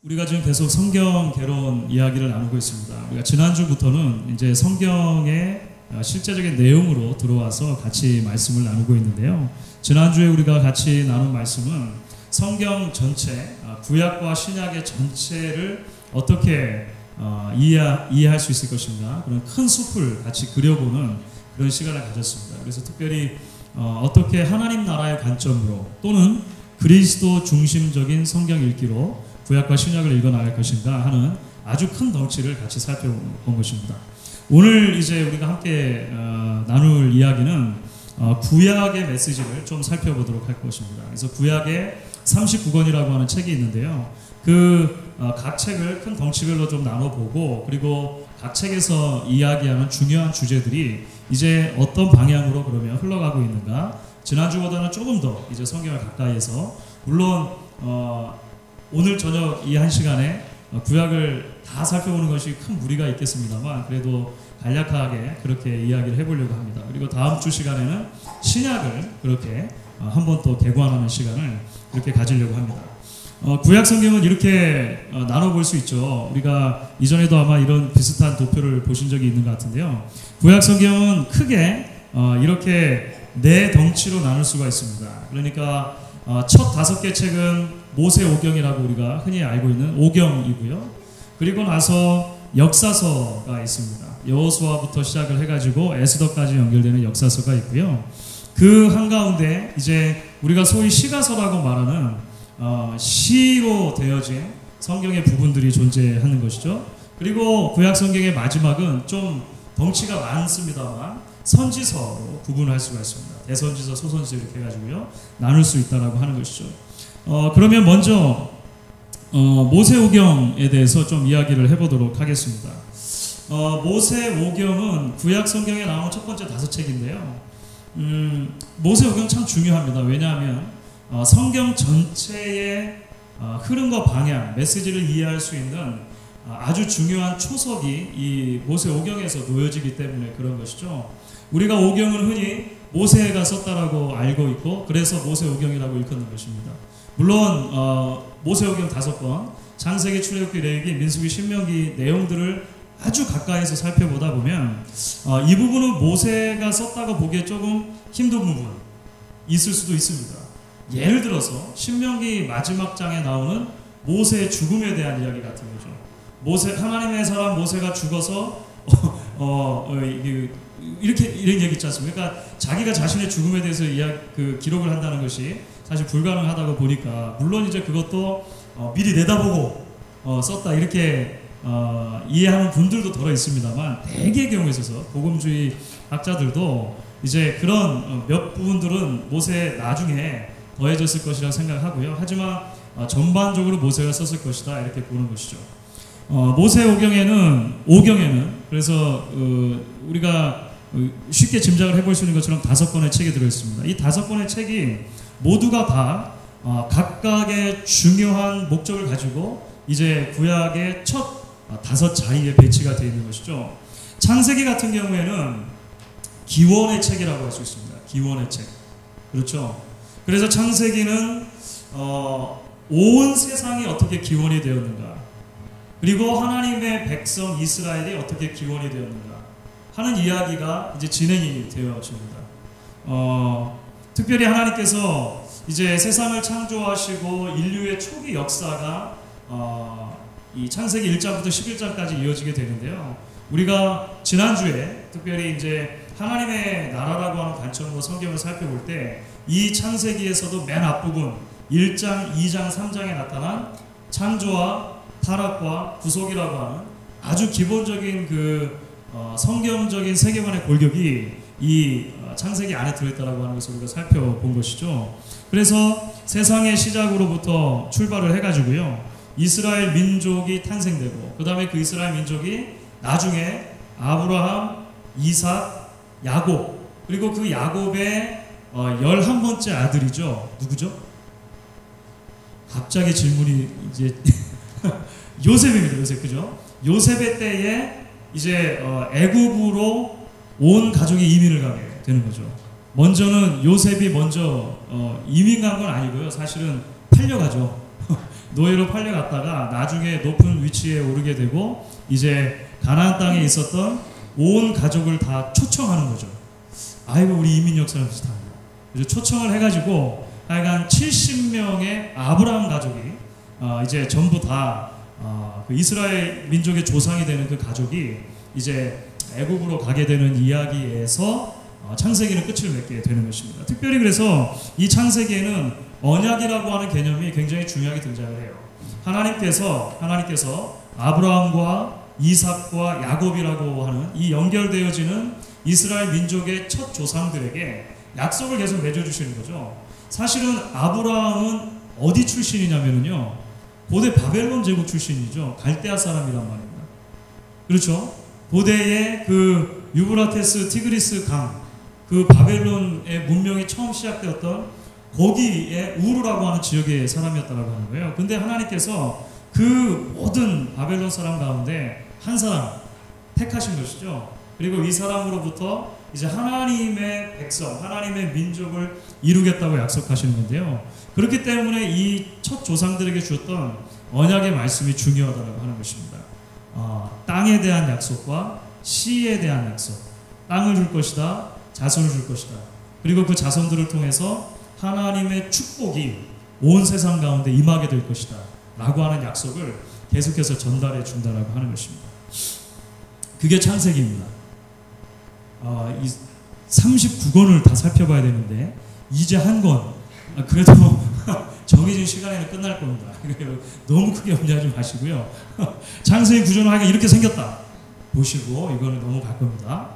우리가 지금 계속 성경 개론 이야기를 나누고 있습니다. 우리가 지난주부터는 이제 성경의 실제적인 내용으로 들어와서 같이 말씀을 나누고 있는데요. 지난주에 우리가 같이 나눈 말씀은 성경 전체, 구약과 신약의 전체를 어떻게 이해할 수 있을 것인가, 그런 큰 숲을 같이 그려보는 그런 시간을 가졌습니다. 그래서 특별히 어떻게 하나님 나라의 관점으로 또는 그리스도 중심적인 성경 읽기로 구약과 신약을 읽어나갈 것인가 하는 아주 큰 덩치를 같이 살펴본 것입니다. 오늘 이제 우리가 함께 나눌 이야기는 구약의 메시지를 좀 살펴보도록 할 것입니다. 그래서 구약의 39권이라고 하는 책이 있는데요. 각 책을 큰 덩치별로 좀 나눠보고, 그리고 각 책에서 이야기하는 중요한 주제들이 이제 어떤 방향으로 그러면 흘러가고 있는가, 지난주보다는 조금 더 이제 성경을 가까이에서, 물론 오늘 저녁 이 한 시간에 구약을 다 살펴보는 것이 큰 무리가 있겠습니다만, 그래도 간략하게 그렇게 이야기를 해보려고 합니다. 그리고 다음 주 시간에는 신약을 그렇게 한번 또 개관하는 시간을 그렇게 가지려고 합니다. 구약 성경은 이렇게 나눠볼 수 있죠. 우리가 이전에도 아마 이런 비슷한 도표를 보신 적이 있는 것 같은데요. 구약 성경은 크게 이렇게 네 덩치로 나눌 수가 있습니다. 그러니까 첫 5개 책은 모세오경이라고 우리가 흔히 알고 있는 오경이고요. 그리고 나서 역사서가 있습니다. 여호수아부터 시작을 해가지고 에스더까지 연결되는 역사서가 있고요. 그 한가운데 이제 우리가 소위 시가서라고 말하는 시로 되어진 성경의 부분들이 존재하는 것이죠. 그리고 구약 성경의 마지막은 좀 덩치가 많습니다만 선지서로 구분할 수가 있습니다. 대선지서, 소선지서 이렇게 해가지고요 나눌 수 있다라고 하는 것이죠. 그러면 먼저 모세오경에 대해서 좀 이야기를 해보도록 하겠습니다. 모세오경은 구약 성경에 나오는 첫 번째 5책인데요. 모세오경 참 중요합니다. 왜냐하면 성경 전체의 흐름과 방향, 메시지를 이해할 수 있는 아주 중요한 초석이 이 모세오경에서 놓여지기 때문에 그런 것이죠. 우리가 오경은 흔히 모세가 썼다라고 알고 있고, 그래서 모세오경이라고 일컫는 것입니다. 물론 모세오경 5권, 창세기, 출애굽기, 레위기, 민수기, 신명기 내용들을 아주 가까이서 살펴보다 보면 이 부분은 모세가 썼다고 보기에 조금 힘든 부분 있을 수도 있습니다. 예를 들어서 신명기 마지막 장에 나오는 모세의 죽음에 대한 이야기 같은 거죠. 하나님의 사람 모세가 죽어서 이런 얘기 있지 않습니까? 그러니까 자기가 자신의 죽음에 대해서 기록을 한다는 것이 사실 불가능하다고 보니까, 물론 이제 그것도 미리 내다보고 썼다 이렇게 이해하는 분들도 더러 있습니다만, 대개의 경우에 있어서 복음주의 학자들도 이제 그런 몇 부분들은 모세 나중에 더해졌을 것이라고 생각하고요. 하지만 전반적으로 모세가 썼을 것이다 이렇게 보는 것이죠. 오경에는 그래서 우리가 쉽게 짐작을 해볼 수 있는 것처럼 5권의 책이 들어있습니다. 이 5권의 책이 모두가 다 각각의 중요한 목적을 가지고 이제 구약의 첫 5 자리에 배치가 되어 있는 것이죠. 창세기 같은 경우에는 기원의 책이라고 할 수 있습니다. 기원의 책. 그렇죠. 그래서 창세기는 온 세상이 어떻게 기원이 되었는가, 그리고 하나님의 백성 이스라엘이 어떻게 기원이 되었는가 하는 이야기가 이제 진행이 되어집니다. 특별히 하나님께서 이제 세상을 창조하시고 인류의 초기 역사가 이 창세기 1장부터 11장까지 이어지게 되는데요. 우리가 지난주에 특별히 이제 하나님의 나라라고 하는 관점으로 성경을 살펴볼 때 이 창세기에서도 맨 앞부분 1장, 2장, 3장에 나타난 창조와 타락과 구속이라고 하는 아주 기본적인 성경적인 세계관의 골격이 이 창세기 안에 들어있다라고 하는 것을 우리가 살펴본 것이죠. 그래서 세상의 시작으로부터 출발을 해가지고요, 이스라엘 민족이 탄생되고, 그 다음에 그 이스라엘 민족이 나중에 아브라함, 이삭, 야곱, 그리고 그 야곱의 11번째 아들이죠. 누구죠? 갑자기 질문이 이제 요셉입니다. 요셉, 그죠? 요셉의 때에 이제 애굽으로 온 가족이 이민을 가게 되는 거죠. 먼저는 요셉이 먼저 이민 간 건 아니고요. 사실은 팔려가죠. 노예로 팔려갔다가 나중에 높은 위치에 오르게 되고 이제 가나안 땅에 있었던 온 가족을 다 초청하는 거죠. 아이고 우리 이민혁 사람 비슷합니다. 그래서 초청을 해가지고 하여간 70명의 아브라함 가족이 이제 전부 다 그 이스라엘 민족의 조상이 되는 그 가족이 이제 애국으로 가게 되는 이야기에서 창세기는 끝을 맺게 되는 것입니다. 특별히 그래서 이 창세기에는 언약이라고 하는 개념이 굉장히 중요하게 등장을 해요. 하나님께서 아브라함과 이삭과 야곱이라고 하는 이 연결되어지는 이스라엘 민족의 첫 조상들에게 약속을 계속 맺어주시는 거죠. 사실은 아브라함은 어디 출신이냐면요, 고대 바벨론 제국 출신이죠. 갈대아 사람이란 말입니다. 그렇죠? 고대의 그 유브라테스 티그리스 강, 그 바벨론의 문명이 처음 시작되었던 거기에 우르라고 하는 지역의 사람이었다고 하는 거예요. 근데 하나님께서 그 모든 바벨론 사람 가운데 한 사람 택하신 것이죠. 그리고 이 사람으로부터 이제 하나님의 백성, 하나님의 민족을 이루겠다고 약속하시는 건데요. 그렇기 때문에 이 첫 조상들에게 주었던 언약의 말씀이 중요하다고 하는 것입니다. 땅에 대한 약속과 씨에 대한 약속, 땅을 줄 것이다, 자손을 줄 것이다. 그리고 그 자손들을 통해서 하나님의 축복이 온 세상 가운데 임하게 될 것이다 라고 하는 약속을 계속해서 전달해 준다라고 하는 것입니다. 그게 창세기입니다. 이 39권을 다 살펴봐야 되는데 이제 한 권, 그래도 정해진 시간에는 끝날 겁니다. 너무 크게 염려하지 마시고요. 창세기 구조는 하여간 이렇게 생겼다 보시고 이거는 넘어갈 겁니다.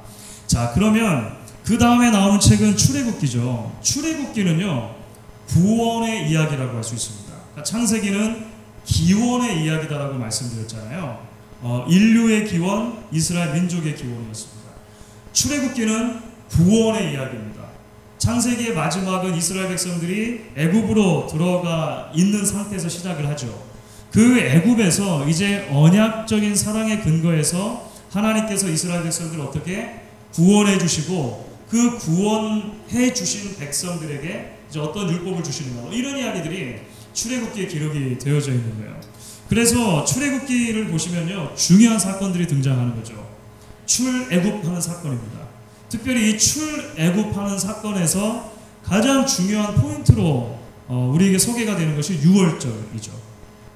자, 그러면 그 다음에 나오는 책은 출애굽기죠. 출애굽기는요, 구원의 이야기라고 할 수 있습니다. 그러니까 창세기는 기원의 이야기다라고 말씀드렸잖아요. 인류의 기원, 이스라엘 민족의 기원이었습니다. 출애굽기는 구원의 이야기입니다. 창세기의 마지막은 이스라엘 백성들이 애굽으로 들어가 있는 상태에서 시작을 하죠. 그 애굽에서 이제 언약적인 사랑의 근거에서 하나님께서 이스라엘 백성들을 어떻게 구원해 주시고 그 구원해 주신 백성들에게 이제 어떤 율법을 주시는가, 이런 이야기들이 출애굽기에 기록이 되어져 있는 거예요. 그래서 출애굽기를 보시면요, 중요한 사건들이 등장하는 거죠. 출애굽하는 사건입니다. 특별히 이 출애굽하는 사건에서 가장 중요한 포인트로 우리에게 소개가 되는 것이 유월절이죠.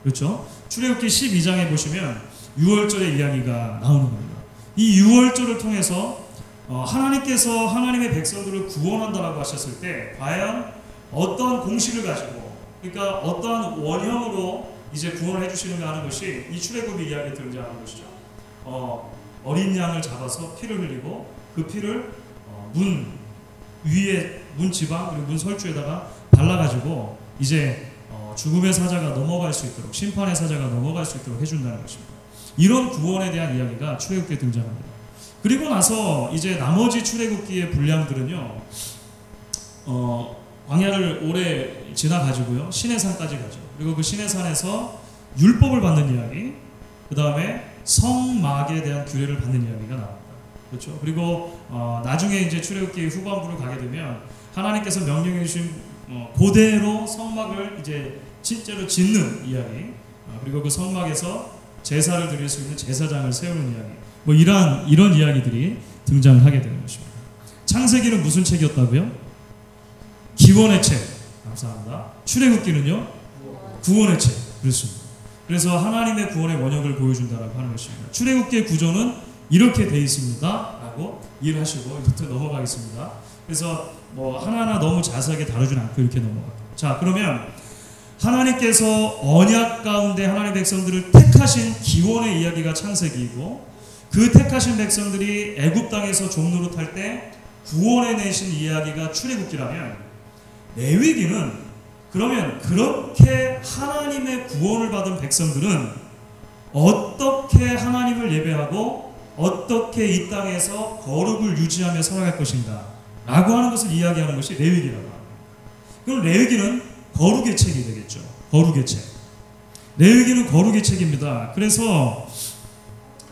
그렇죠? 출애굽기 12장에 보시면 유월절의 이야기가 나오는 겁니다. 이 유월절을 통해서 하나님께서 하나님의 백성들을 구원한다라고 하셨을 때 과연 어떤 공식을 가지고, 그러니까 어떠한 원형으로 이제 구원을 해주시는가 하는 것이 이 출애굽의 이야기에 등장하는 것이죠. 어린 양을 잡아서 피를 흘리고 그 피를 문 위에, 문 지방 그리고 문 설주에다가 발라가지고 이제 죽음의 사자가 넘어갈 수 있도록, 심판의 사자가 넘어갈 수 있도록 해준다는 것입니다. 이런 구원에 대한 이야기가 출애굽기에 등장합니다. 그리고 나서 이제 나머지 출애굽기의 분량들은요, 광야를 오래 지나가지고요, 시내산까지 가죠. 그리고 그 시내산에서 율법을 받는 이야기, 그 다음에 성막에 대한 규례를 받는 이야기가 나옵니다. 그렇죠? 그리고 나중에 이제 출애굽기 후반부를 가게 되면 하나님께서 명령해 주신 그대로 성막을 이제 실제로 짓는 이야기, 그리고 그 성막에서 제사를 드릴 수 있는 제사장을 세우는 이야기, 뭐 이런 이야기들이 등장을 하게 되는 것입니다. 창세기는 무슨 책이었다고요? 기원의 책. 감사합니다. 출애굽기는요? 구원의 책. 그렇습니다. 그래서 하나님의 구원의 원역을 보여준다라고 하는 것입니다. 출애굽기의 구조는 이렇게 되어 있습니다 라고 이해를 하시고 이부터 넘어가겠습니다. 그래서 뭐 하나하나 너무 자세하게 다루진 않고 이렇게 넘어갈게요. 자, 그러면 하나님께서 언약 가운데 하나님의 백성들을 택하신 기원의 이야기가 창세기이고, 그 택하신 백성들이 애굽 땅에서 종노릇할 때 구원해내신 이야기가 출애굽기라면, 레위기는 그러면 그렇게 하나님의 구원을 받은 백성들은 어떻게 하나님을 예배하고 어떻게 이 땅에서 거룩을 유지하며 살아갈 것인가 라고 하는 것을 이야기하는 것이 레위기라고 합니다. 그럼 레위기는 거룩의 책이 되겠죠. 거룩의 책. 레위기는 거룩의 책입니다. 그래서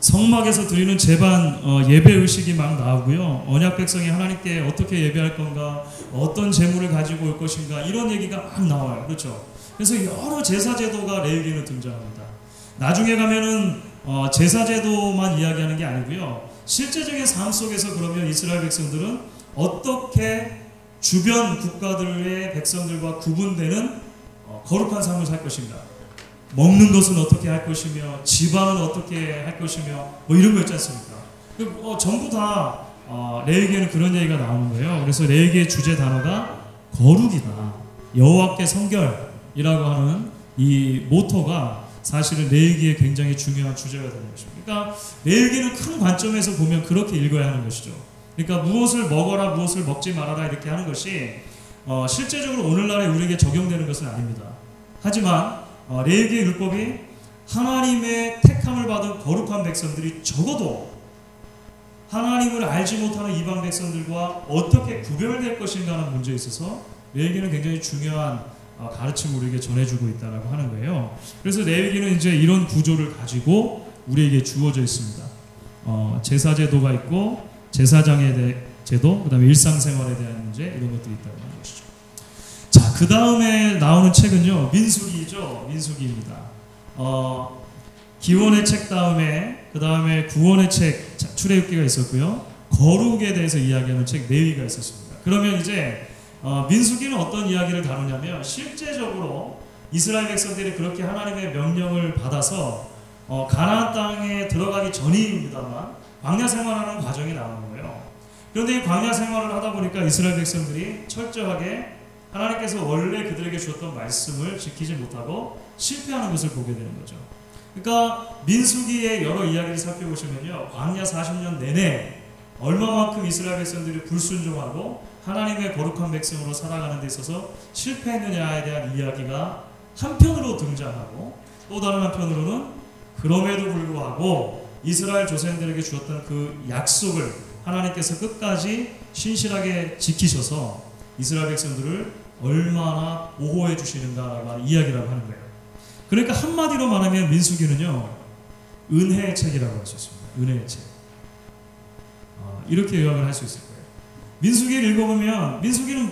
성막에서 드리는 제반 예배 의식이 막 나오고요. 언약 백성이 하나님께 어떻게 예배할 건가, 어떤 제물을 가지고 올 것인가, 이런 얘기가 막 나와요. 그렇죠? 그래서 여러 제사 제도가 레위기는 등장합니다. 나중에 가면은 제사 제도만 이야기하는 게 아니고요. 실제적인 삶 속에서 그러면 이스라엘 백성들은 어떻게 주변 국가들의 백성들과 구분되는 거룩한 삶을 살 것인가, 먹는 것은 어떻게 할 것이며, 집안은 어떻게 할 것이며, 뭐 이런 거 있지 않습니까? 전부 다 레위기에는 그런 얘기가 나오는 거예요. 그래서 레위기의 주제 단어가 거룩이다, 여호와께 성결이라고 하는 이 모토가 사실은 레위기의 굉장히 중요한 주제가 되는 것입니다. 그러니까 레위기는 큰 관점에서 보면 그렇게 읽어야 하는 것이죠. 그러니까 무엇을 먹어라, 무엇을 먹지 말아라 이렇게 하는 것이 실제적으로 오늘날에 우리에게 적용되는 것은 아닙니다. 하지만 레위기의 율법이 하나님의 택함을 받은 거룩한 백성들이 적어도 하나님을 알지 못하는 이방 백성들과 어떻게 구별될 것인가 하는 문제에 있어서 레위기는 굉장히 중요한 가르침을 우리에게 전해주고 있다고 하는 거예요. 그래서 레위기는 이제 이런 구조를 가지고 우리에게 주어져 있습니다. 제사 제도가 있고, 제사장에 대한 제도, 그 다음에 일상생활에 대한 문제, 이런 것들이 있다고 하는 것이죠. 자, 그 다음에 나오는 책은요, 민수기죠. 민수기입니다. 기원의 책 다음에, 그 다음에 구원의 책, 출애굽기가 있었고요. 거룩에 대해서 이야기하는 책 레위기가 있었습니다. 그러면 이제 민수기는 어떤 이야기를 다루냐면, 실제적으로 이스라엘 백성들이 그렇게 하나님의 명령을 받아서 가나안 땅에 들어가기 전입니다만 광야 생활하는 과정이 나오는 거예요. 그런데 이 광야 생활을 하다 보니까 이스라엘 백성들이 철저하게 하나님께서 원래 그들에게 주었던 말씀을 지키지 못하고 실패하는 것을 보게 되는 거죠. 그러니까 민수기의 여러 이야기를 살펴보시면요, 광야 40년 내내 얼마만큼 이스라엘 백성들이 불순종하고 하나님의 거룩한 백성으로 살아가는 데 있어서 실패했느냐에 대한 이야기가 한편으로 등장하고, 또 다른 한편으로는 그럼에도 불구하고 이스라엘 조상들에게 주었던 그 약속을 하나님께서 끝까지 신실하게 지키셔서 이스라엘 백성들을 얼마나 보호해 주시는가라고 하는 이야기라고 하는 거예요. 그러니까 한마디로 말하면 민수기는요, 은혜의 책이라고 할 수 있습니다. 은혜의 책. 이렇게 요약을 할 수 있을 거예요. 민수기를 읽어보면 민수기는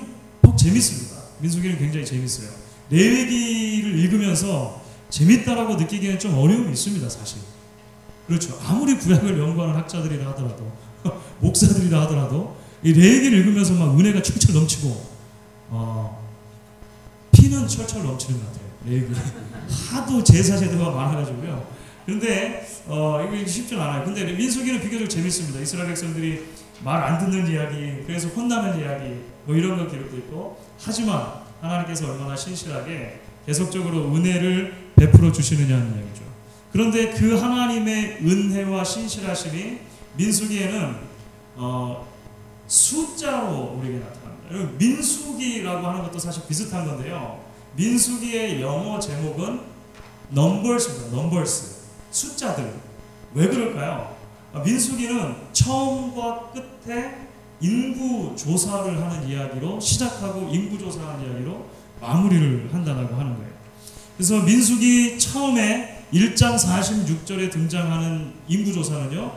재밌습니다. 민수기는 굉장히 재밌어요. 레위기를 읽으면서 재밌다라고 느끼기에는 좀 어려움이 있습니다, 사실. 그렇죠. 아무리 구약을 연구하는 학자들이라 하더라도 목사들이라 하더라도 이 레위기를 읽으면서 막 은혜가 철철 넘치고 피는 철철 넘치는 것 같아요. 레위기 하도 제사 제도가 많아가지고요. 그런데 이거 쉽지 않아요. 근데 민수기는 비교적 재밌습니다. 이스라엘 백성들이 말 안 듣는 이야기, 그래서 혼나는 이야기, 뭐 이런 거 기록도 있고, 하지만 하나님께서 얼마나 신실하게 계속적으로 은혜를 베풀어 주시느냐는 이야기죠. 그런데 그 하나님의 은혜와 신실하심이 민수기에는 숫자로 우리에게 나타납니다. 민수기라고 하는 것도 사실 비슷한 건데요. 민수기의 영어 제목은 넘버스입니다. 넘버스, 숫자들. 왜 그럴까요? 민수기는 처음과 끝에 인구 조사를 하는 이야기로 시작하고 인구 조사하는 이야기로 마무리를 한다고 하는 거예요. 그래서 민수기 처음에 1장 46절에 등장하는 인구조사는요,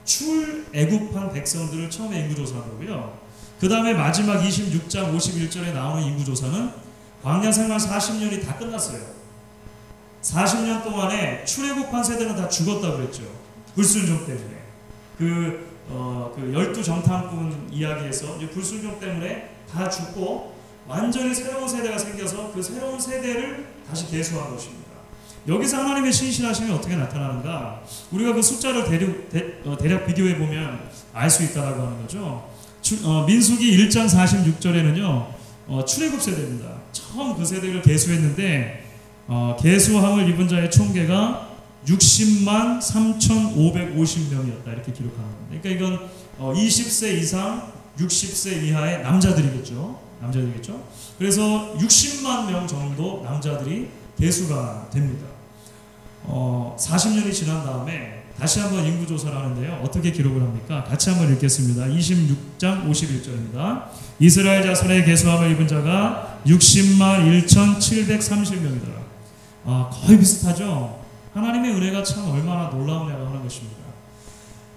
출애굽한 백성들을 처음에 인구조사한 거고요. 그 다음에 마지막 26장 51절에 나오는 인구조사는 광야 생활 40년이 다 끝났어요. 40년 동안에 출애굽한 세대는 다 죽었다고 그랬죠. 불순종 때문에. 그 12정탐꾼 이야기에서 불순종 때문에 다 죽고 완전히 새로운 세대가 생겨서 그 새로운 세대를 다시 계수한 것입니다. 여기서 하나님의 신실하심이 어떻게 나타나는가? 우리가 그 숫자를 대략 비교해 보면 알 수 있다라고 하는 거죠. 민수기 1장 46절에는요, 출애굽 세대입니다. 처음 그 세대를 계수했는데 계수함을 입은 자의 총계가 60만 3,550명이었다 이렇게 기록하는 겁니다. 그러니까 이건 20세 이상 60세 이하의 남자들이겠죠. 그래서 60만 명 정도 남자들이 계수가 됩니다. 40년이 지난 다음에 다시 한번 인구조사를 하는데요. 어떻게 기록을 합니까? 같이 한번 읽겠습니다. 26장 51절입니다. 이스라엘 자손의 계수함을 입은 자가 60만 1,730명이더라. 거의 비슷하죠? 하나님의 은혜가 참 얼마나 놀라우냐고 하는 것입니다.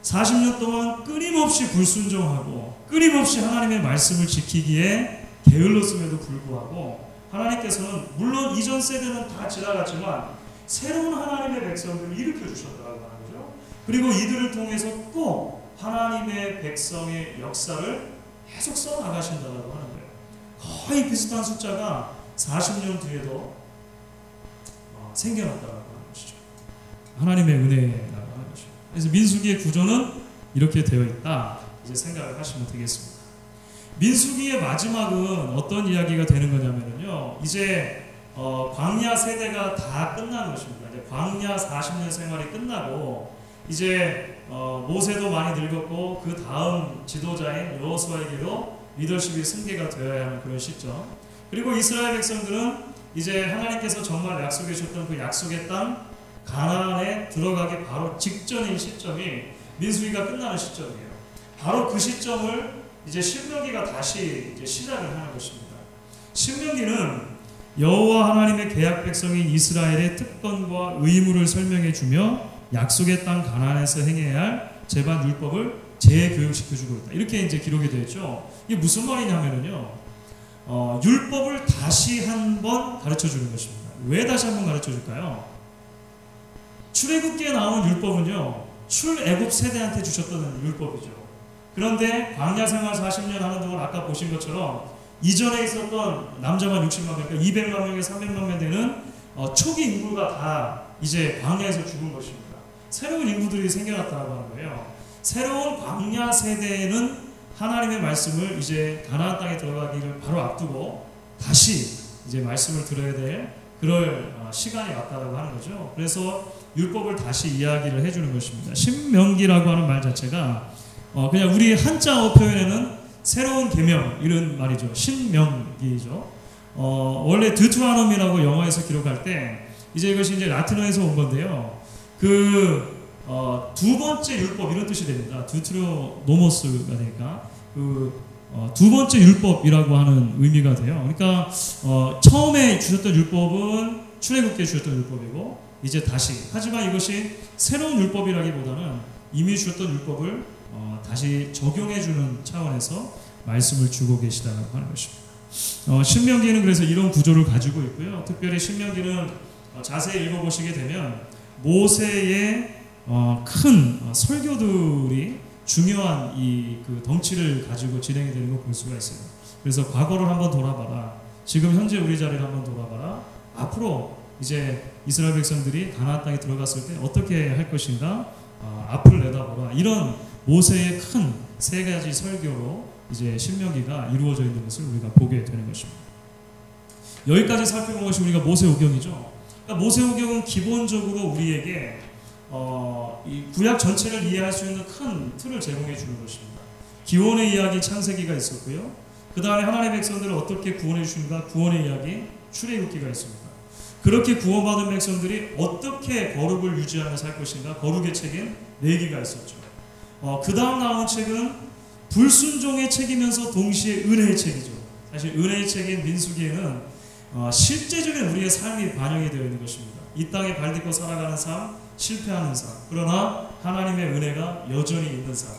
40년 동안 끊임없이 불순종하고 끊임없이 하나님의 말씀을 지키기에 게을렀음에도 불구하고 하나님께서는 물론 이전 세대는 다 지나갔지만 새로운 하나님의 백성들을 일으켜 주셨다고 하는 거죠. 그리고 이들을 통해서 꼭 하나님의 백성의 역사를 계속 써나가신다고 하는 거예요. 거의 비슷한 숫자가 40년 뒤에도 생겨났다고 하는 것이죠. 하나님의 은혜라고 하는 것이죠. 그래서 민수기의 구조는 이렇게 되어 있다. 이제 생각을 하시면 되겠습니다. 민수기의 마지막은 어떤 이야기가 되는 거냐면요. 이제 광야 세대가 다 끝난 것입니다. 이제 광야 40년 생활이 끝나고 이제 모세도 많이 늙었고 그 다음 지도자인 여호수아에게도 리더십이 승계가 되어야 하는 그런 시점. 그리고 이스라엘 백성들은 이제 하나님께서 정말 약속해 주셨던 그 약속의 땅 가나안에 들어가기 바로 직전인 시점이 민수기가 끝나는 시점이에요. 바로 그 시점을 이제 신명기가 다시 이제 시작을 하는 것입니다. 신명기는 여호와 하나님의 계약 백성인 이스라엘의 특권과 의무를 설명해 주며 약속의 땅 가나안에서 행해야 할 제반 율법을 재교육시켜주고 있다. 이렇게 이제 기록이 되어 있죠. 이게 무슨 말이냐면요. 율법을 다시 한번 가르쳐 주는 것입니다. 왜 다시 한번 가르쳐 줄까요? 출애굽기에 나온 율법은요. 출애굽 세대한테 주셨던 율법이죠. 그런데 광야 생활 40년 하는 동안 아까 보신 것처럼 이전에 있었던 남자만 60만 명, 그러니까 200만 명에 300만 명 되는 초기 인구가 다 이제 광야에서 죽은 것입니다. 새로운 인구들이 생겨났다고 하는 거예요. 새로운 광야 세대에는 하나님의 말씀을 이제 가나안 땅에 들어가기를 바로 앞두고 다시 이제 말씀을 들어야 될 그럴 시간이 왔다라고 하는 거죠. 그래서 율법을 다시 이야기를 해주는 것입니다. 신명기라고 하는 말 자체가 그냥 우리 한자어 표현에는 새로운 계명 이런 말이죠. 신명기죠. 원래 드투아노미라고 영어에서 기록할 때 이제 이것이 이제 라틴어에서 온 건데요. 두 번째 율법 이런 뜻이 됩니다. 드투로노모스가 되니까 두 번째 율법이라고 하는 의미가 돼요. 그러니까 처음에 주셨던 율법은 출애굽기에 주셨던 율법이고 이제 다시 하지만 이것이 새로운 율법이라기보다는 이미 주셨던 율법을 다시 적용해주는 차원에서 말씀을 주고 계시다고 하는 것입니다. 신명기는 그래서 이런 구조를 가지고 있고요. 특별히 신명기는 자세히 읽어보시게 되면 모세의 큰 설교들이 중요한 그 덩치를 가지고 진행이 되는 걸 볼 수가 있어요. 그래서 과거를 한번 돌아봐라. 지금 현재 우리 자리를 한번 돌아봐라. 앞으로 이제 이스라엘 백성들이 가나안 땅에 들어갔을 때 어떻게 할 것인가 앞을 내다보라. 이런 모세의 큰 세 가지 설교로 이제 신명기가 이루어져 있는 것을 우리가 보게 되는 것입니다. 여기까지 살펴본 것이 우리가 모세오경이죠. 그러니까 모세오경은 기본적으로 우리에게 이 구약 전체를 이해할 수 있는 큰 틀을 제공해 주는 것입니다. 기원의 이야기 창세기가 있었고요. 그 다음에 하나님의 백성들을 어떻게 구원해 주신가 구원의 이야기 출애굽기가 있습니다. 그렇게 구원받은 백성들이 어떻게 거룩을 유지하며 살 것인가 거룩의 책인 레위기가 있었죠. 그 다음 나온 책은 불순종의 책이면서 동시에 은혜의 책이죠. 사실 은혜의 책인 민수기에는 실제적인 우리의 삶이 반영이 되어 있는 것입니다. 이 땅에 발딛고 살아가는 삶, 실패하는 삶, 그러나 하나님의 은혜가 여전히 있는 삶.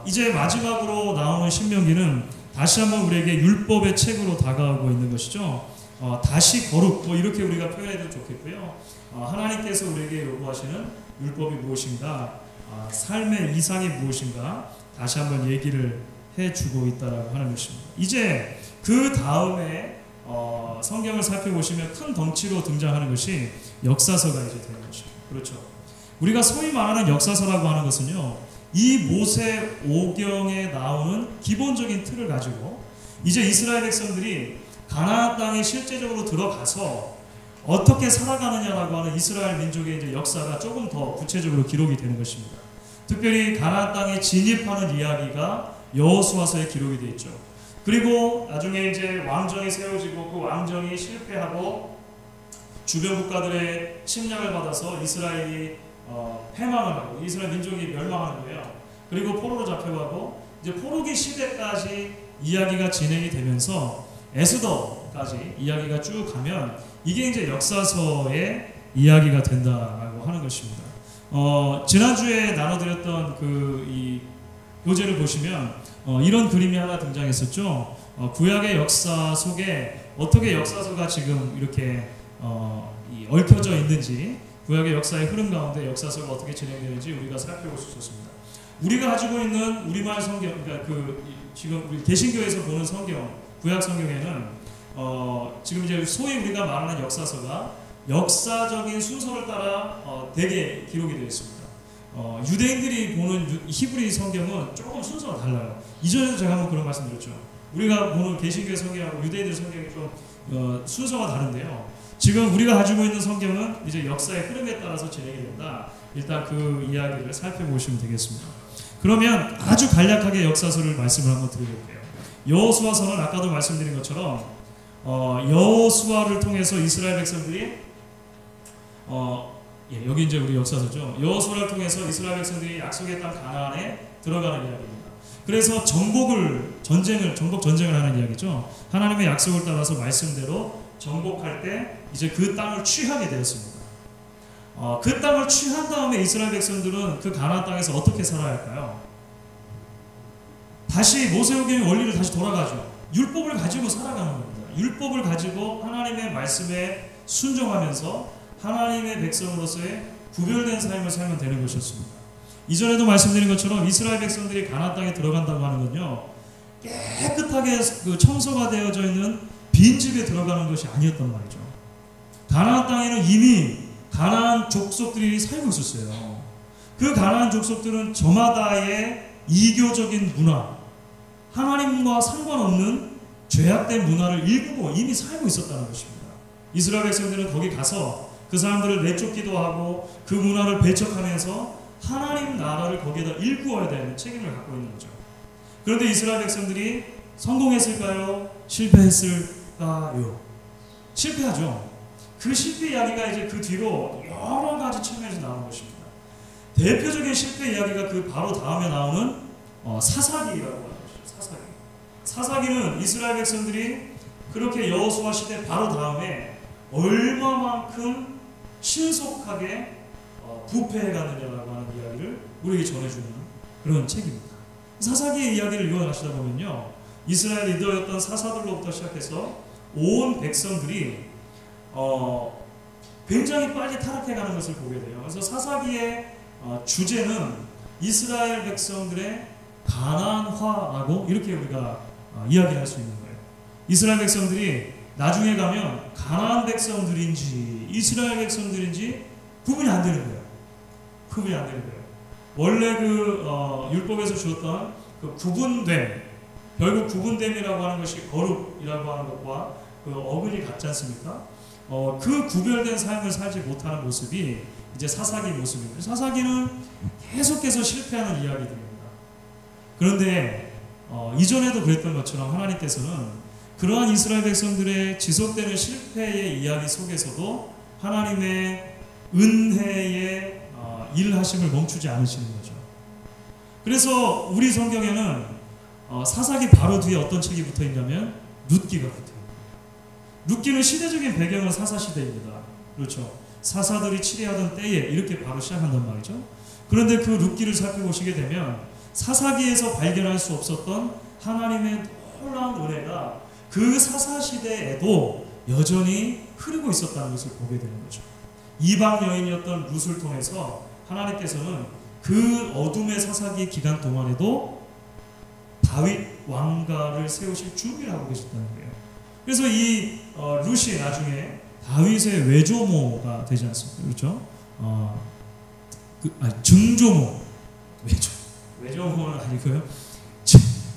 이제 마지막으로 나오는 신명기는 다시 한번 우리에게 율법의 책으로 다가오고 있는 것이죠. 다시 거룩, 이렇게 우리가 표현해도 좋겠고요. 하나님께서 우리에게 요구하시는 율법이 무엇인가, 삶의 이상이 무엇인가 다시 한번 얘기를 해주고 있다라고 하는 것입니다. 이제 그 다음에 성경을 살펴보시면 큰 덩치로 등장하는 것이 역사서가 이제 되는 것입니다. 그렇죠. 우리가 소위 말하는 역사서라고 하는 것은요, 이 모세오경에 나오는 기본적인 틀을 가지고 이제 이스라엘 백성들이 가나안 땅에 실제적으로 들어가서 어떻게 살아가느냐라고 하는 이스라엘 민족의 이제 역사가 조금 더 구체적으로 기록이 되는 것입니다. 특별히 가나안 땅에 진입하는 이야기가 여호수아서에 기록이 되어 있죠. 그리고 나중에 이제 왕정이 세워지고 그 왕정이 실패하고 주변 국가들의 침략을 받아서 이스라엘이 패망을 하고 이스라엘 민족이 멸망하는 거예요. 그리고 포로로 잡혀가고 이제 포로기 시대까지 이야기가 진행이 되면서 에스더까지 이야기가 쭉 가면 이게 이제 역사서의 이야기가 된다라고 하는 것입니다. 지난주에 나눠드렸던 이 교재를 보시면 이런 그림이 하나 등장했었죠. 구약의 역사 속에 어떻게 역사서가 지금 이렇게 얽혀져 있는지, 구약의 역사의 흐름 가운데 역사서가 어떻게 진행되는지 우리가 살펴볼 수 있었습니다. 우리가 가지고 있는 우리말 성경, 그러니까 지금 우리 개신교에서 보는 성경, 구약 성경에는 지금 이제 소위 우리가 말하는 역사서가 역사적인 순서를 따라 대개 기록이 되어 있습니다. 유대인들이 보는 히브리 성경은 조금 순서가 달라요. 이전에도 제가 한번 그런 말씀드렸죠. 우리가 보는 개신교의 성경하고 유대인들 성경이 좀 순서가 다른데요. 지금 우리가 가지고 있는 성경은 이제 역사의 흐름에 따라서 진행이 된다. 일단 그 이야기를 살펴보시면 되겠습니다. 그러면 아주 간략하게 역사서를 말씀을 한번 드려볼게요. 여호수아서는 아까도 말씀드린 것처럼 여호수아를 통해서 이스라엘 백성들이 여기 이제 우리 역사서죠. 여호수아를 통해서 이스라엘 백성들이 약속의 땅 가나안에 들어가는 이야기입니다. 그래서 정복 전쟁을 하는 이야기죠. 하나님의 약속을 따라서 말씀대로 정복할 때 이제 그 땅을 취하게 되었습니다. 그 땅을 취한 다음에 이스라엘 백성들은 그 가나안 땅에서 어떻게 살아야 할까요? 다시 모세오경의 원리를 다시 돌아가죠. 율법을 가지고 살아가는 겁니다. 율법을 가지고 하나님의 말씀에 순종하면서 하나님의 백성으로서의 구별된 삶을 살면 되는 것이었습니다. 이전에도 말씀드린 것처럼 이스라엘 백성들이 가나안 땅에 들어간다고 하는 건요, 깨끗하게 청소가 되어져 있는 빈집에 들어가는 것이 아니었단 말이죠. 가나안 땅에는 이미 가나안 족속들이 살고 있었어요. 그 가나안 족속들은 저마다의 이교적인 문화, 하나님과 상관없는 죄악된 문화를 일구고 이미 살고 있었다는 것입니다. 이스라엘 백성들은 거기 가서 그 사람들을 내쫓기도 하고 그 문화를 배척하면서 하나님 나라를 거기에다 일구어야 되는 책임을 갖고 있는 거죠. 그런데 이스라엘 백성들이 성공했을까요? 실패했을까요? 실패하죠. 그 실패 이야기가 이제 그 뒤로 여러 가지 측면에서 나오는 것입니다. 대표적인 실패 이야기가 그 바로 다음에 나오는 사사기라고 하는 것이죠. 사사기는 이스라엘 백성들이 그렇게 여호수아 시대 바로 다음에 얼마만큼 신속하게 부패해가느냐라고 하는 이야기를 우리에게 전해주는 그런 책입니다. 사사기의 이야기를 읽어가시다 보면요, 이스라엘 리더였던 사사들로부터 시작해서 온 백성들이 굉장히 빨리 타락해가는 것을 보게 돼요. 그래서 사사기의 주제는 이스라엘 백성들의 가난화라고 이렇게 우리가 이야기할 수 있는 거예요. 이스라엘 백성들이 나중에 가면 가나안 백성들인지 이스라엘 백성들인지 구분이 안 되는 거예요. 구분이 안 되는 거예요. 원래 율법에서 주었던 그 구분됨, 결국 구분됨이라고 하는 것이 거룩이라고 하는 것과 어근이 같지 않습니까? 그 구별된 삶을 살지 못하는 모습이 이제 사사기 모습입니다. 사사기는 계속해서 실패하는 이야기들입니다. 그런데 이전에도 그랬던 것처럼 하나님께서는 그러한 이스라엘 백성들의 지속되는 실패의 이야기 속에서도 하나님의 은혜의 일하심을 멈추지 않으시는 거죠. 그래서 우리 성경에는 사사기 바로 뒤에 어떤 책이 붙어 있냐면 룻기가 붙어요. 룻기는 시대적인 배경은 사사시대입니다. 그렇죠. 사사들이 치리하던 때에 이렇게 바로 시작한단 말이죠. 그런데 그 룻기를 살펴보시게 되면 사사기에서 발견할 수 없었던 하나님의 놀라운 은혜가 그 사사시대에도 여전히 흐르고 있었다는 것을 보게 되는 거죠. 이방 여인이었던 룻을 통해서 하나님께서는 그 어둠의 사사기 기간 동안에도 다윗 왕가를 세우실 준비를 하고 계셨다는 거예요. 그래서 이 룻이 나중에 다윗의 외조모가 되지 않습니까? 그렇죠? 증조모, 외조모는 아니고요.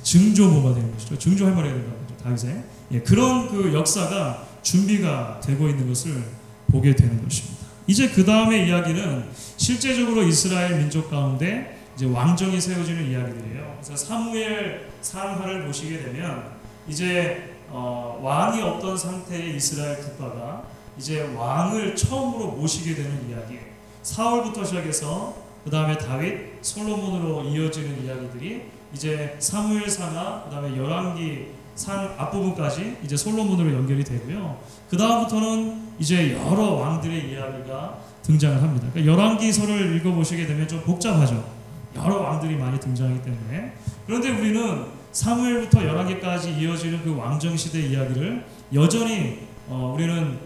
증조모가 되는 것이죠. 증조 할머니가 된다는 거죠. 다윗의. 그런 그 역사가 준비가 되고 있는 것을 보게 되는 것입니다. 이제 그 다음의 이야기는 실제적으로 이스라엘 민족 가운데 이제 왕정이 세워지는 이야기들이에요. 그래서 사무엘 상하를 보시게 되면 이제 왕이 없던 상태의 이스라엘 국가가 이제 왕을 처음으로 모시게 되는 이야기. 사울부터 시작해서 그 다음에 다윗, 솔로몬으로 이어지는 이야기들이 이제 사무엘 상하, 그 다음에 열왕기 상 앞부분까지 이제 솔로몬으로 연결이 되고요. 그 다음부터는 이제 여러 왕들의 이야기가 등장을 합니다. 그러니까 열왕기서를 읽어보시게 되면 좀 복잡하죠. 여러 왕들이 많이 등장하기 때문에. 그런데 우리는 사무엘부터 열왕기까지 이어지는 그 왕정시대 이야기를 여전히 우리는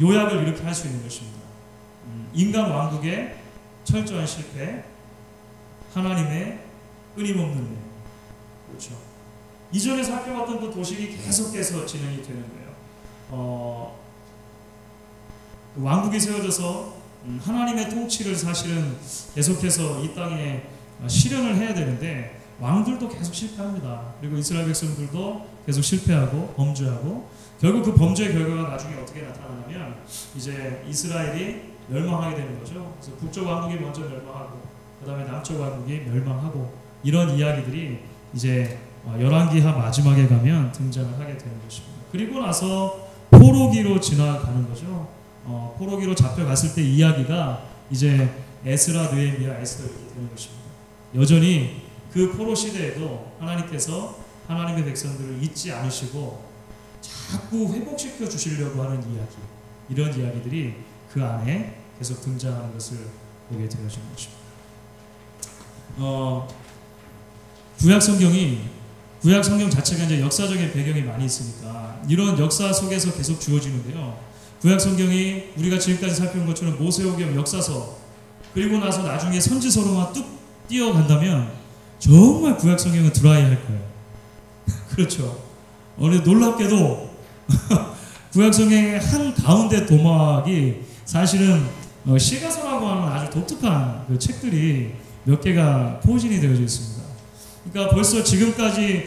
요약을 이렇게 할 수 있는 것입니다. 인간 왕국의 철저한 실패, 하나님의 끊임없는 일. 그렇죠. 이전에 살펴봤던 그 도식이 계속해서 진행이 되는 거예요. 왕국이 세워져서 하나님의 통치를 사실은 계속해서 이 땅에 실현을 해야 되는데 왕들도 계속 실패합니다. 그리고 이스라엘 백성들도 계속 실패하고 범죄하고 결국 그 범죄의 결과가 나중에 어떻게 나타나냐면 이제 이스라엘이 멸망하게 되는 거죠. 그래서 북쪽 왕국이 먼저 멸망하고 그 다음에 남쪽 왕국이 멸망하고 이런 이야기들이 이제 열왕기하 마지막에 가면 등장을 하게 되는 것입니다. 그리고 나서 포로기로 지나가는 거죠. 포로기로 잡혀갔을 때 이야기가 이제 에스라, 느헤미야, 에스더 이렇게 되는 것입니다. 여전히 그 포로 시대에도 하나님께서 하나님의 백성들을 잊지 않으시고 자꾸 회복시켜 주시려고 하는 이야기, 이런 이야기들이 그 안에 계속 등장하는 것을 보게 되어지는 것입니다. 구약 성경 자체가 이제 역사적인 배경이 많이 있으니까 이런 역사 속에서 계속 주어지는데요. 구약 성경이 우리가 지금까지 살펴본 것처럼 모세오경 역사서 그리고 나서 나중에 선지서로만 뚝 뛰어간다면 정말 구약 성경은 드라이할 거예요. 그렇죠. 놀랍게도 구약 성경의 한 가운데 도막이 사실은 시가서라고 하는 아주 독특한 그 책들이 몇 개가 포진이 되어져 있습니다. 그러니까 벌써 지금까지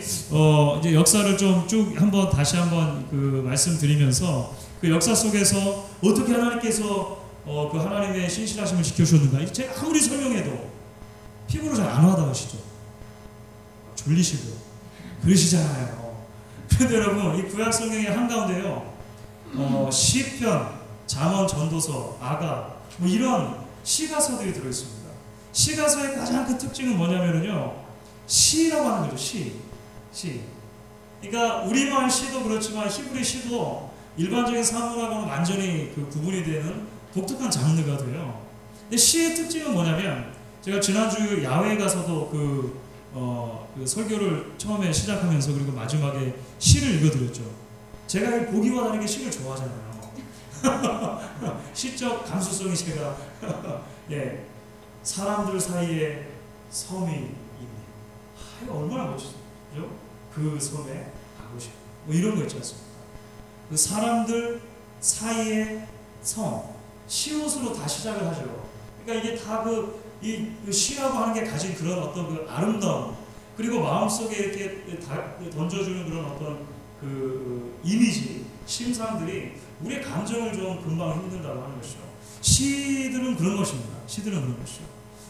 이제 역사를 좀 쭉 다시 한번 그 말씀드리면서 그 역사 속에서 어떻게 하나님께서 그 하나님의 신실하심을 지켜주셨는가 제가 아무리 설명해도 피부로 잘 안 와닿으시죠. 졸리시고 그러시잖아요. 그런데 여러분 이 구약 성경의 한가운데요 시편, 잠언, 전도서, 아가 뭐 이런 시가서들이 들어있습니다. 시가서의 가장 큰 특징은 뭐냐면요 시라고 하는 거죠. 시. 그러니까 우리말 시도 그렇지만 히브리 시도 일반적인 사문하고는 완전히 그 구분이 되는 독특한 장르가 돼요. 근데 시의 특징은 뭐냐면 제가 지난주 야외에 가서도 그 설교를 처음에 시작하면서 그리고 마지막에 시를 읽어드렸죠. 제가 보기와 다르게 시를 좋아하잖아요. 시적 감수성이 제가 예, 사람들 사이에 섬이 있네. 이거 얼마나 멋지죠? 그 섬에 가고 싶고 뭐 이런 거 있지 않습니까? 그 사람들 사이의 섬, 시옷으로 다 시작을 하죠. 그러니까 이게 다 그 시라고 하는 게 가진 그런 어떤 그 아름다움 그리고 마음속에 이렇게 던져주는 그런 어떤 그 이미지, 심상들이 우리의 감정을 좀 금방 흔든다고 하는 것이죠. 시들은 그런 것입니다. 시들은 그런 것이죠.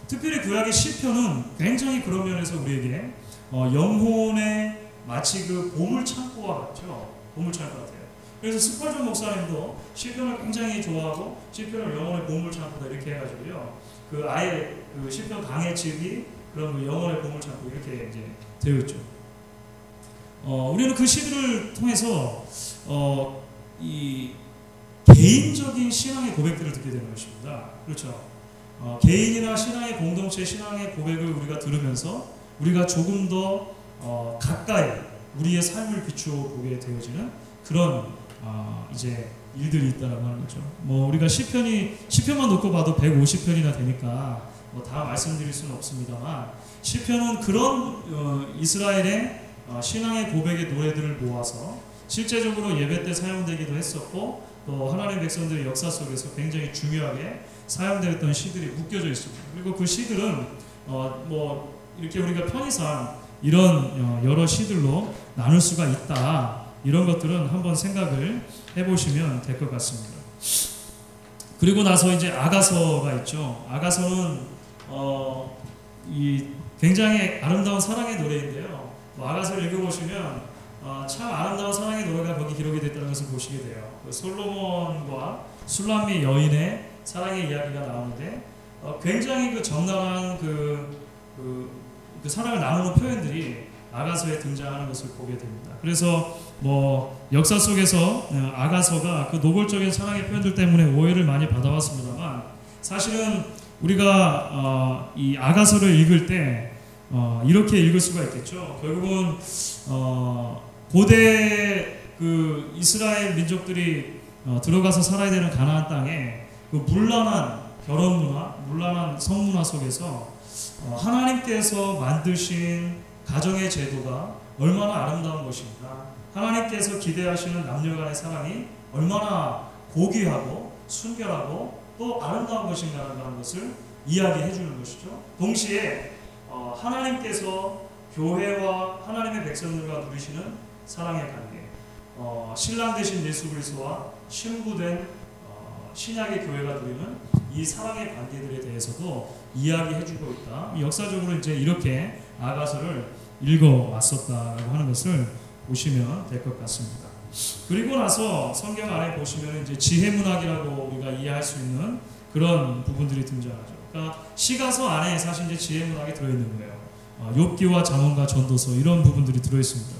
특별히 구약의 시편은 굉장히 그런 면에서 우리에게 영혼의 마치 그 보물창고와 같죠. 보물창고 같아요. 그래서 스펄전 목사님도 시편을 굉장히 좋아하고 시편을 영혼의 보물창고다 이렇게 해가지고요. 그 아예 그 시편 강해측이 그런 그 영혼의 보물창고 이렇게 이제 되어 있죠. 우리는 그 시들을 통해서 이 개인적인 신앙의 고백들을 듣게 되는 것입니다. 그렇죠. 개인이나 신앙의 공동체, 신앙의 고백을 우리가 들으면서 우리가 조금 더 가까이 우리의 삶을 비추어 보게 되어지는 그런 이제 일들이 있다라고 하는 거죠. 뭐 우리가 시편만 놓고 봐도 150편이나 되니까 뭐 다 말씀드릴 수는 없습니다만 시편은 그런 이스라엘의 신앙의 고백의 노래들을 모아서 실제적으로 예배 때 사용되기도 했었고 또 하나님의 백성들의 역사 속에서 굉장히 중요하게 사용되었던 시들이 묶여져 있습니다. 그리고 그 시들은 뭐 이렇게 우리가 편의상 이런 여러 시들로 나눌 수가 있다. 이런 것들은 한번 생각을 해보시면 될 것 같습니다. 그리고 나서 이제 아가서가 있죠. 아가서는 이 굉장히 아름다운 사랑의 노래인데요. 아가서를 읽어보시면 참 아름다운 사랑의 노래가 거기 기록이 됐다는 것을 보시게 돼요. 그 솔로몬과 술람미 여인의 사랑의 이야기가 나오는데 굉장히 그 적나라한 그 사랑을 나누는 표현들이 아가서에 등장하는 것을 보게 됩니다. 그래서 뭐 역사 속에서 아가서가 그 노골적인 사랑의 표현들 때문에 오해를 많이 받아왔습니다만 사실은 우리가 이 아가서를 읽을 때 이렇게 읽을 수가 있겠죠. 결국은 고대 그 이스라엘 민족들이 들어가서 살아야 되는 가나안 땅에 그 문란한 결혼 문화, 문란한 성문화 속에서 하나님께서 만드신 가정의 제도가 얼마나 아름다운 것인가, 하나님께서 기대하시는 남녀간의 사랑이 얼마나 고귀하고 순결하고 또 아름다운 것인가라는 것을 이야기해 주는 것이죠. 동시에 하나님께서 교회와 하나님의 백성들과 누리시는 사랑의 관계, 신랑 되신 예수 그리스도와 신부된 신약의 교회가 누리는 이 사랑의 관계들에 대해서도 이야기해 주고 있다. 역사적으로 이제 이렇게 아가서를 읽어왔었다라고 하는 것을 보시면 될 것 같습니다. 그리고 나서 성경 안에 보시면 이제 지혜문학이라고 우리가 이해할 수 있는 그런 부분들이 등장하죠. 그러니까 시가서 안에 사실 이제 지혜문학이 들어있는 거예요. 욥기와 잠언과 전도서 이런 부분들이 들어있습니다.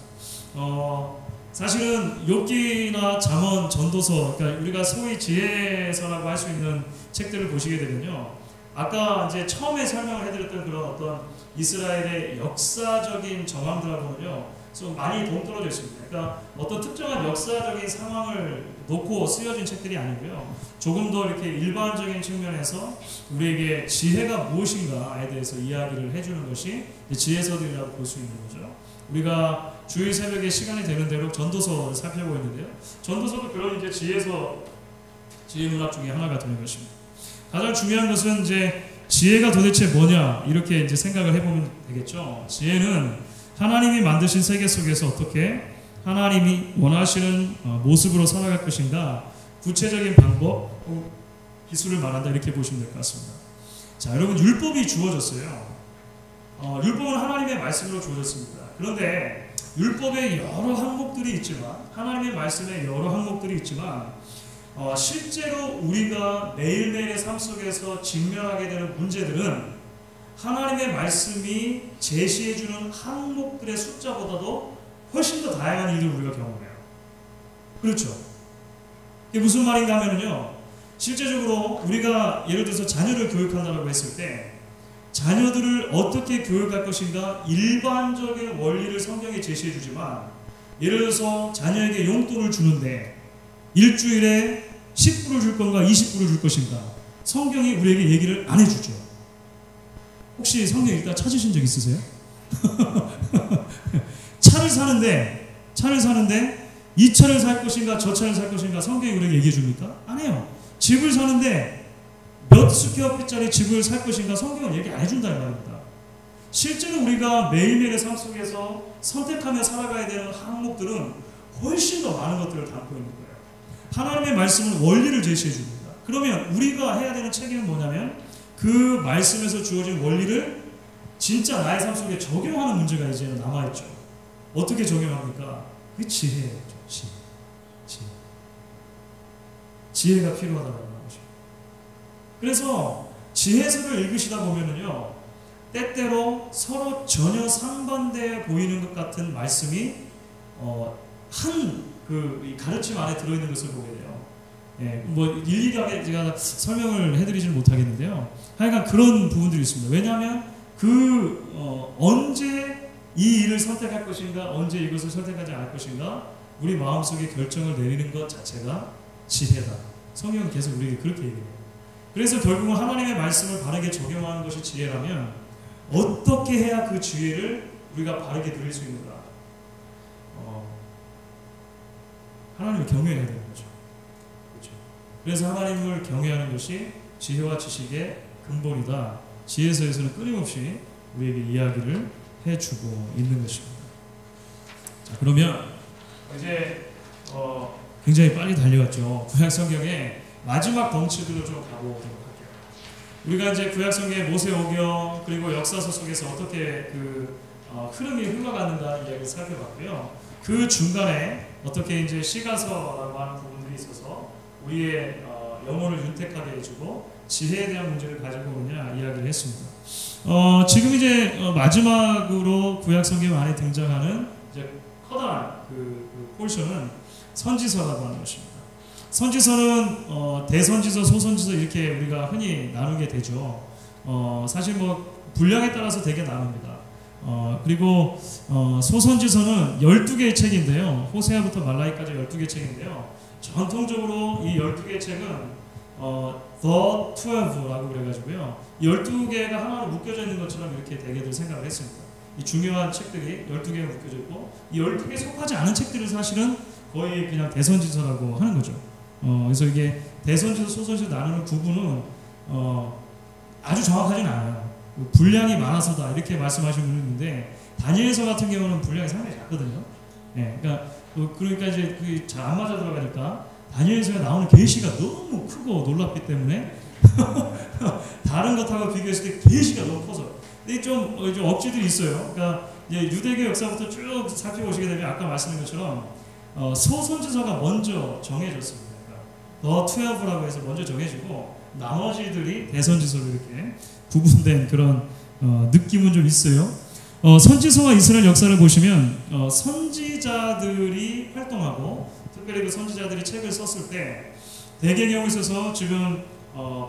사실은 욥기나 잠언, 전도서, 그러니까 우리가 소위 지혜서라고 할 수 있는 책들을 보시게 되면요, 아까 이제 처음에 설명을 해드렸던 그런 어떤 이스라엘의 역사적인 정황들하고는요 좀 많이 동떨어져 있습니다. 그러니까 어떤 특정한 역사적인 상황을 놓고 쓰여진 책들이 아니고요, 조금 더 이렇게 일반적인 측면에서 우리에게 지혜가 무엇인가에 대해서 이야기를 해주는 것이 지혜서들이라고 볼 수 있는 거죠. 우리가 주일 새벽에 시간이 되는 대로 전도서를 살펴보고 있는데요, 전도서도 그런 이제 지혜문학 중에 하나가 되는 것입니다. 가장 중요한 것은 이제 지혜가 도대체 뭐냐, 이렇게 이제 생각을 해보면 되겠죠. 지혜는 하나님이 만드신 세계 속에서 어떻게 하나님이 원하시는 모습으로 살아갈 것인가, 구체적인 방법, 기술을 말한다, 이렇게 보시면 될 것 같습니다. 자, 여러분, 율법이 주어졌어요. 율법은 하나님의 말씀으로 주어졌습니다. 그런데 율법에 여러 항목들이 있지만, 하나님의 말씀에 여러 항목들이 있지만, 실제로 우리가 매일매일의 삶 속에서 직면하게 되는 문제들은 하나님의 말씀이 제시해주는 항목들의 숫자보다도 훨씬 더 다양한 일을 우리가 경험해요. 그렇죠? 이게 무슨 말인가 하면요, 실제적으로 우리가 예를 들어서 자녀를 교육한다고 했을 때 자녀들을 어떻게 교육할 것인가 일반적인 원리를 성경에 제시해주지만, 예를 들어서 자녀에게 용돈을 주는데 일주일에 10불을 줄 건가 20불을 줄 것인가, 성경이 우리에게 얘기를 안 해주죠. 혹시 성경 읽다 찾으신 적 있으세요? 차를 사는데 이 차를 살 것인가 저 차를 살 것인가 성경이 우리에게 얘기해 줍니까? 안 해요. 집을 사는데 몇 스퀘어핏짜리 집을 살 것인가 성경은 얘기 안 해준다는 말입니다. 실제로 우리가 매일매일의 삶 속에서 선택하며 살아가야 되는 항목들은 훨씬 더 많은 것들을 담고 있는 거예요. 하나님의 말씀은 원리를 제시해 줍니다. 그러면 우리가 해야 되는 책임은 뭐냐면 그 말씀에서 주어진 원리를 진짜 나의 삶 속에 적용하는 문제가 이제 남아있죠. 어떻게 적용합니까? 그 지혜예요. 지혜가 필요하다는 것입니다. 그래서 지혜서를 읽으시다 보면은요, 때때로 서로 전혀 상반되어 보이는 것 같은 말씀이 그 가르침 안에 들어있는 것을 보게 돼요. 예, 뭐 일일하게 제가 설명을 해드리지는 못하겠는데요, 하여간 그런 부분들이 있습니다. 왜냐하면 언제 이 일을 선택할 것인가, 언제 이것을 선택하지 않을 것인가, 우리 마음속에 결정을 내리는 것 자체가 지혜다. 성경은 계속 우리에게 그렇게 얘기해요. 그래서 결국은 하나님의 말씀을 바르게 적용하는 것이 지혜라면 어떻게 해야 그 지혜를 우리가 바르게 누릴 수 있는가? 하나님을 경외해야 되는 거죠. 그렇죠? 그래서 하나님을 경외하는 것이 지혜와 지식의 근본이다. 지혜서에서는 끊임없이 우리에게 이야기를 해주고 있는 것입니다. 자, 그러면 이제 굉장히 빨리 달려갔죠. 구약성경의 마지막 덩치들로 좀 가보도록 할게요. 우리가 이제 구약성경의 모세오경 그리고 역사서 속에서 어떻게 그 흐름이 흘러가는가 이야기를 살펴봤고요. 그 중간에 어떻게 이제 시가서라고 하는 부분들이 있어서 우리의 영혼을 윤택하게 해주고 지혜에 대한 문제를 가지고 오느냐 이야기를 했습니다. 지금 이제 마지막으로 구약성경 안에 등장하는 이제 커다란 그 포션은 선지서라고 하는 것입니다. 선지서는 대선지서, 소선지서 이렇게 우리가 흔히 나누게 되죠. 사실 뭐 분량에 따라서 되게 나눕니다. 그리고 소선지서는 12개의 책인데요. 호세아부터 말라기까지 12개의 책인데요. 전통적으로 이 12개의 책은 The 12라고 그래가지고요. 12개가 하나로 묶여져 있는 것처럼 이렇게 대개들 생각을 했습니다. 이 중요한 책들이 12개가 묶여져 있고 이 12개에 속하지 않은 책들을 사실은 거의 그냥 대선지서라고 하는 거죠. 그래서 이게 대선지서, 소선지서 나누는 구분은 아주 정확하지는 않아요. 분량이 많아서다 이렇게 말씀하시는 분이 있는데 다니엘서 같은 경우는 분량이 상당히 작거든요. 네, 그러니까 이제 잘 안 맞아 들어가니까 다니엘서에 나오는 계시가 너무 크고 놀랍기 때문에 다른 것하고 비교했을 때 계시가 너무 커서 근데 좀 억지들이 있어요. 그러니까 이제 유대교 역사부터 쭉 살펴보시게 되면 아까 말씀드린 것처럼 소선지서가 먼저 정해졌습니다. 그러니까 The 12라고 해서 먼저 정해지고 나머지들이 대선지서로 이렇게 구분된 그런 느낌은 좀 있어요. 선지서와 이스라엘 역사를 보시면 선지자들이 활동하고 특별히 그 선지자들이 책을 썼을 때 대개 경우에 있어서 지금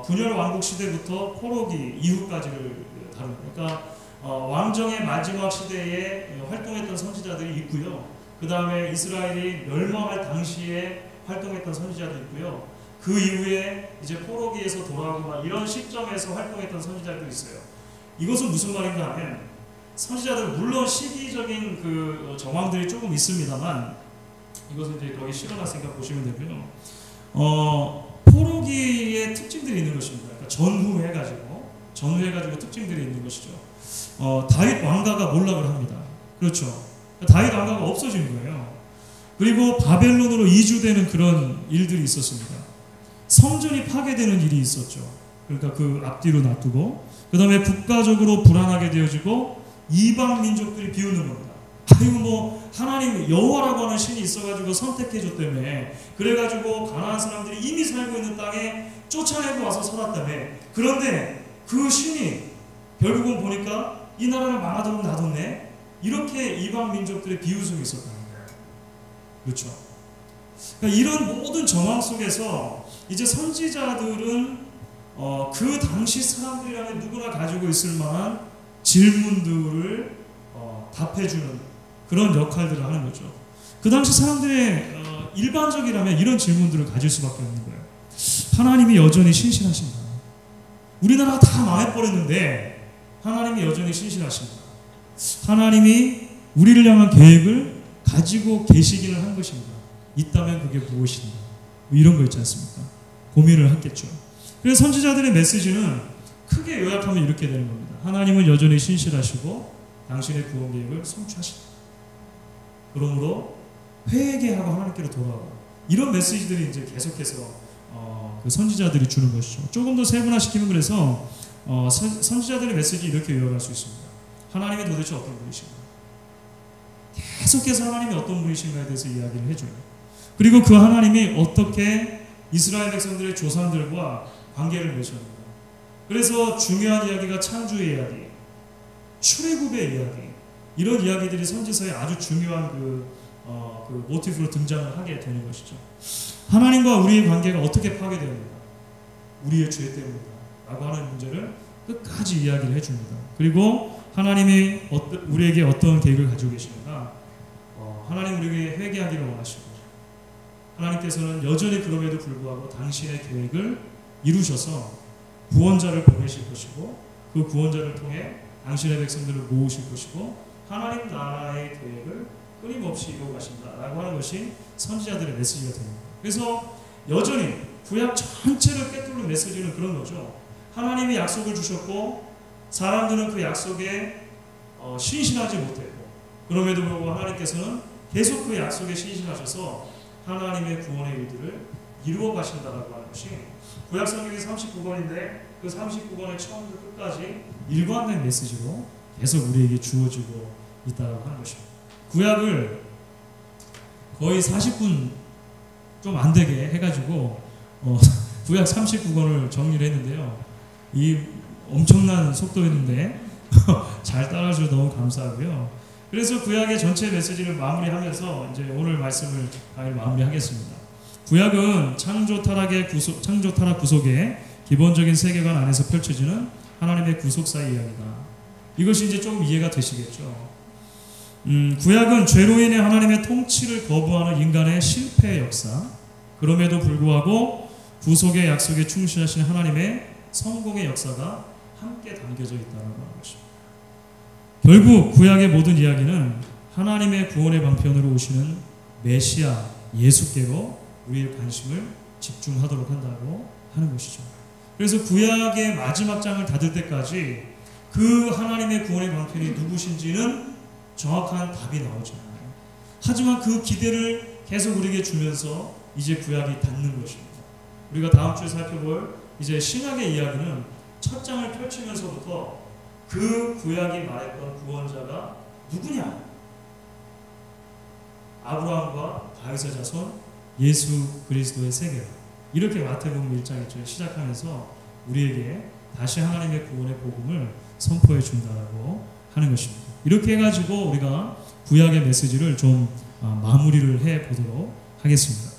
분열 왕국 시대부터 포로기 이후까지를 다룹니다. 그러니까 왕정의 마지막 시대에 활동했던 선지자들이 있고요. 그 다음에 이스라엘이 멸망할 당시에 활동했던 선지자도 있고요. 그 이후에 이제 포로기에서 돌아오고 이런 시점에서 활동했던 선지자들도 있어요. 이것은 무슨 말인가 하면 선지자들은 물론 시기적인 그 정황들이 조금 있습니다만 이것은 이제 거기 실어놨으니까 보시면 되고요. 포로기의 특징들이 있는 것입니다. 그러니까 전후해가지고 특징들이 있는 것이죠. 다윗 왕가가 몰락을 합니다. 그렇죠. 다윗 왕가가 없어진 거예요. 그리고 바벨론으로 이주되는 그런 일들이 있었습니다. 성전이 파괴되는 일이 있었죠. 그러니까 그 앞뒤로 놔두고 그 다음에 국가적으로 불안하게 되어지고 이방 민족들이 비웃는 겁니다. 아이고 뭐 하나님 여호와라고 하는 신이 있어가지고 선택해줬다며 그래가지고 가나안 사람들이 이미 살고 있는 땅에 쫓아내고 와서 살았다며 그런데 그 신이 결국은 보니까 이 나라를 망하도록 놔뒀네 이렇게 이방 민족들의 비웃음이 있었다는 거예요. 그렇죠. 그러니까 이런 모든 정황 속에서 이제 선지자들은 그 당시 사람들이라면 누구나 가지고 있을 만한 질문들을 답해주는 그런 역할들을 하는 거죠. 그 당시 사람들의 일반적이라면 이런 질문들을 가질 수밖에 없는 거예요. 하나님이 여전히 신실하신가? 우리나라가 다 망해버렸는데 하나님이 여전히 신실하신가? 하나님이 우리를 향한 계획을 가지고 계시기는 한 것인가? 있다면 그게 무엇인가? 뭐 이런 거 있지 않습니까? 고민을 했겠죠. 그래서 선지자들의 메시지는 크게 요약하면 이렇게 되는 겁니다. 하나님은 여전히 신실하시고 당신의 구원 계획을 성취하신다. 그러므로 회개하고 하나님께로 돌아오라. 이런 메시지들이 이제 계속해서 그 선지자들이 주는 것이죠. 조금 더 세분화시키면 그래서 선지자들의 메시지 이렇게 요약할 수 있습니다. 하나님이 도대체 어떤 분이신가? 계속해서 하나님이 어떤 분이신가에 대해서 이야기를 해줘요. 그리고 그 하나님이 어떻게 이스라엘 백성들의 조상들과 관계를 맺었는가. 그래서 중요한 이야기가 창조의 이야기, 출애굽의 이야기, 이런 이야기들이 선지서에 아주 중요한 그 모티브로 등장을 하게 되는 것이죠. 하나님과 우리의 관계가 어떻게 파괴되었는가? 우리의 죄 때문이다 라고 하는 문제를 끝까지 이야기를 해줍니다. 그리고 하나님이 우리에게 어떤 계획을 가지고 계시는가? 하나님 우리에게 회개하기를 원하시고 하나님께서는 여전히 그럼에도 불구하고 당신의 계획을 이루셔서 구원자를 보내실 것이고 그 구원자를 통해 당신의 백성들을 모으실 것이고 하나님 나라의 계획을 끊임없이 이루어가신다라고 하는 것이 선지자들의 메시지가 됩니다. 그래서 여전히 구약 전체를 꿰뚫는 메시지는 그런 거죠. 하나님이 약속을 주셨고 사람들은 그 약속에 신실하지 못했고 그럼에도 불구하고 하나님께서는 계속 그 약속에 신실하셔서 하나님의 구원의 일들을 이루어 가신다라고 하는 것이 구약 성경이 39권인데 그 39권의 처음부터 끝까지 일관된 메시지로 계속 우리에게 주어지고 있다고 하는 것입니다. 구약을 거의 40분 좀 안 되게 해가지고 구약 39권을 정리를 했는데요. 이 엄청난 속도였는데 잘 따라주셔서 너무 감사하고요. 그래서 구약의 전체 메시지를 마무리하면서 이제 오늘 말씀을 마무리하겠습니다. 구약은 창조 타락 구속의 기본적인 세계관 안에서 펼쳐지는 하나님의 구속사의 이야기다. 이것이 이제 좀 이해가 되시겠죠. 구약은 죄로 인해 하나님의 통치를 거부하는 인간의 실패의 역사, 그럼에도 불구하고 구속의 약속에 충실하신 하나님의 성공의 역사가 함께 담겨져 있다는 것입니다. 결국 구약의 모든 이야기는 하나님의 구원의 방편으로 오시는 메시아 예수께로 우리의 관심을 집중하도록 한다고 하는 것이죠. 그래서 구약의 마지막 장을 닫을 때까지 그 하나님의 구원의 방편이 누구신지는 정확한 답이 나오지 않아요. 하지만 그 기대를 계속 우리에게 주면서 이제 구약이 닫는 것입니다. 우리가 다음 주에 살펴볼 이제 신약의 이야기는 첫 장을 펼치면서부터 그 구약이 말했던 구원자가 누구냐? 아브라함과 다윗의 자손 예수 그리스도의 세계라. 이렇게 마태복음 1장 1절 시작하면서 우리에게 다시 하나님의 구원의 복음을 선포해 준다라고 하는 것입니다. 이렇게 해가지고 우리가 구약의 메시지를 좀 마무리를 해 보도록 하겠습니다.